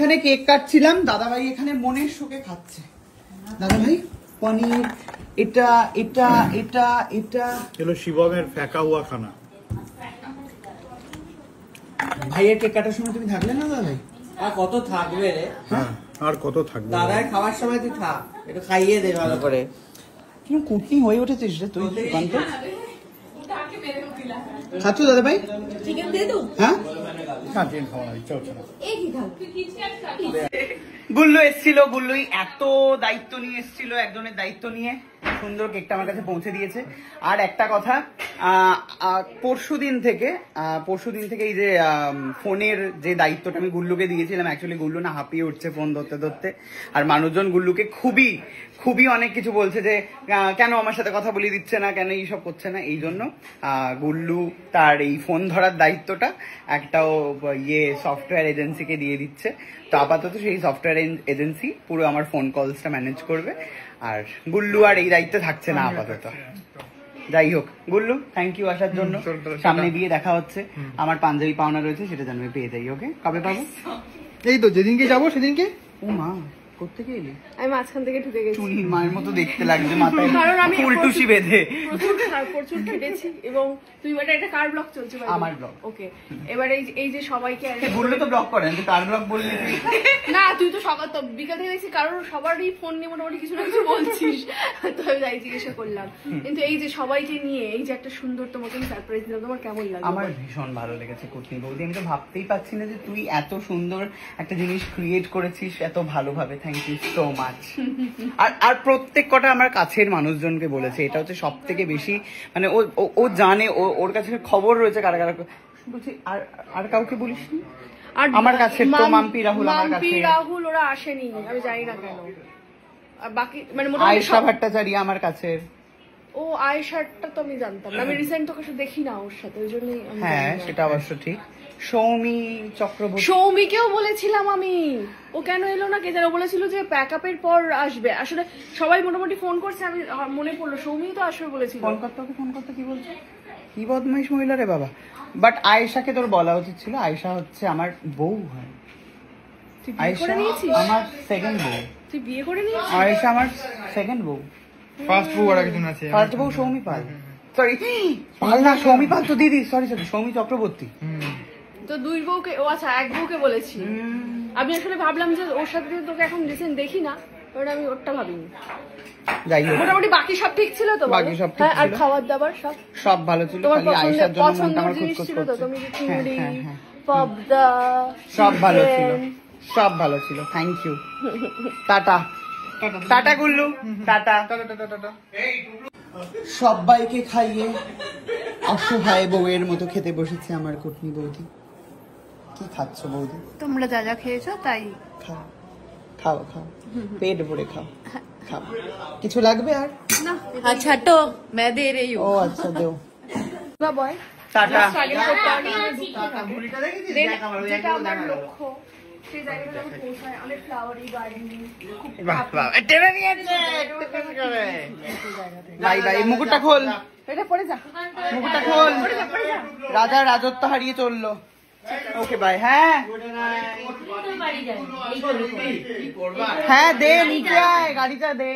এখানে কেক কাটছিলাম, দাদাভাই এখানে মনের শোকে খাচ্ছে। দাদাভাই পনির, এটা এটা এটা এটা চলো শিবমের ফেঁকা হুয়া খানা। ভাইয়ের কেক কাটার সময় তুমি থাকলে না দাদাভাই? আর কত থাকবে রে? হ্যাঁ আর কত থাকবে? দাদার খাওয়ার সময় তুই থাক, একটু খাইয়ে দে ভালো করে। কিরকম কুটনি হয়ে উঠেছিস রে তুই দোকানটা। খাচ্ছ দাদাভাই? চিকেন দিয়ে দাও। হ্যাঁ না চিকেন খাওয়ার ইচ্ছা হচ্ছে না। এই কি খাও? গুল্লু এসেছিল, গুল্লুই এত দায়িত্ব নিয়ে এসেছিল, একজনের দায়িত্ব নিয়ে সুন্দর কেকটা আমার কাছে পৌঁছে দিয়েছে। আর একটা কথা, পরশুদিন থেকে এই যে ফোনের যে দায়িত্বটা আমি গুল্লুকে দিয়েছিলাম, অ্যাকচুয়ালি গুল্লু না হাঁপিয়ে উঠছে ফোন ধরতে ধরতে। আর মানুষজন গুল্লুকে খুবই অনেক কিছু বলছে যে কেন আমার সাথে কথা বলিয়ে দিচ্ছে না, কেন এইসব করছে না। এই জন্য গুল্লু তার এই ফোন ধরার দায়িত্বটা একটাও সফটওয়্যার এজেন্সিকে দিয়ে দিচ্ছে। তো আপাতত সেই সফটওয়্যার এজেন্সি পুরো আমার ফোন কলসটা ম্যানেজ করবে, আর গুল্লু আর এই দায়িত্বে থাকছে না আপাতত। যাই হোক গুল্লু, থ্যাংক ইউ আসার জন্য। সামনে দিয়ে দেখা হচ্ছে, আমার পাঞ্জাবি পাওনা রয়েছে, সেটা যেন আমি পেয়ে যাই। ওকে, কবে পাবো? এই তো যেদিনকে যাবো সেদিনকে। ও মা, কোত্থেকে এলি? আমি মাঝখান থেকে ঢুকে গেছি। চুনি মায়ের মতো দেখতে লাগছে, মাথায় কারণ আমি ফুলটুসি বেঁধে। প্রচুর খেটেছি এবং তুই এটা কার ব্লগ চলছে? আমার ব্লগ। ওকে, এবার এই যে সবাইকে গুল্লু তো ব্লগ করেন, তুই কার ব্লগ বললি? না, তুই তো সকাল তো বিকাল থেকে গেছিস, কারণ সবারই ফোন নিয়ে মোটামুটি কিছু না কিছু বলছিস, তো আমি যাই জিজ্ঞাসা করলাম। কিন্তু এই যে সবাইকে নিয়ে এই যে একটা সুন্দর তোমাকে সারপ্রাইজ দিলাম, তোমার কেমন লাগে? আমার ভীষণ ভালো লেগেছে কুটনি বৌদি। আমি তো ভাবতেই পারছি না যে তুই এত সুন্দর একটা জিনিস ক্রিয়েট করেছিস এত ভালোভাবে। Thank you so much. আর প্রত্যেক কটা আমার কাছের মানুষজনকে বলেছে, এটা হচ্ছে সব থেকে বেশি, মানে ও জানে, ওর কাছে খবর রয়েছে কারা কারা বলছি। আর কাউকে বলিসনি? আমার কাছে তো মাম্পি রাহুল, আমার কাছে মাম্পি রাহুল ওরা আসেনি, আমি জানি না কেন। আর বাকি মানে আয়েশা ভট্টাচার্য আমার কাছে। ও আয়েশাটা তো আমি জানতাম না, আমি রিসেন্ট তোকে দেখি না ওর সাথে, ওই জন্যই। হ্যাঁ সেটা অবশ্য ঠিক। সৌমি চক্রবর্তী, সৌমিকেও বলেছিলাম আমি, ও কেন এলো না কে জানো, বলেছিল যে প্যাকআপের পর আসবে। আসলে সবাই মোটামুটি ফোন করছে, আমি মনে পড়লো সৌমিও তো আসবে বলেছিল। ফোন করতে কি বলছো? কি বদমাইশ মহিলা রে বাবা। বাট আয়েশাকে তোর বলা উচিত ছিল, আয়েশা হচ্ছে আমার বউ হয়। আয়েশা আমার সেকেন্ড বউ। তুই বিয়ে করে নিয়েছিস? আয়েশা আমার সেকেন্ড বউ। ফার্স্ট বউ আর একজন আছে। ফার্স্ট বউ সৌমি পাল, সরি পাল না, সৌমি পাল তো দিদি, সরি সৌমি চক্রবর্তী। তো দুই বউকে, ও আচ্ছা এক বউকে বলেছি আমি। আসলে ভাবলাম যে ওর সাথে তোকে এখন রিসেন্ট দেখি না, ওটা আমি ওরটা ভাবিনি। যাই হোক, মোটামুটি বাকি সব ঠিক ছিল তো? বাকি সব ঠিক আর ছিল। খাবার দাবার সব ভালো ছিল, তোমার খালি আয়েশার জন্য মনটা পছন্দের আমার জিনিস খুঁতখুত ছিল তো? করছে। তুমি যে চিংড়ি, হ্যাঁ। পাবদা, সব ভালো ছিল, সব ভালো ছিল। থ্যাংক ইউ, টাটা টাটা গুল্লু, টাটা। সবাইকে খাইয়ে অসহায় বউয়ের মতো খেতে বসেছে আমার কুটনি বৌদি। কি খাচ্ছ বৌদি? তোমরা যা যা খেয়েছো তাই। খাও খাও খাও, পেট ভরে খাও খাও। কিছু লাগবে আর? না আচ্ছা তো मैं दे रही हूं। ও আচ্ছা দেও। বয় টাটা। যেটা আমার লক্ষ্য, সেই জায়গাটা যখন পৌঁছায়, অনেক ফ্লাওয়ারি গার্ডেন। Bye bye. মুকুটটা খোল, এটা পরে যা, মুকুটটা খোল। রাজা রাজত্ব হারিয়ে চললো। Okay bye. হ্যাঁ হ্যাঁ, দে নিচে আয়, গাড়িটা দে।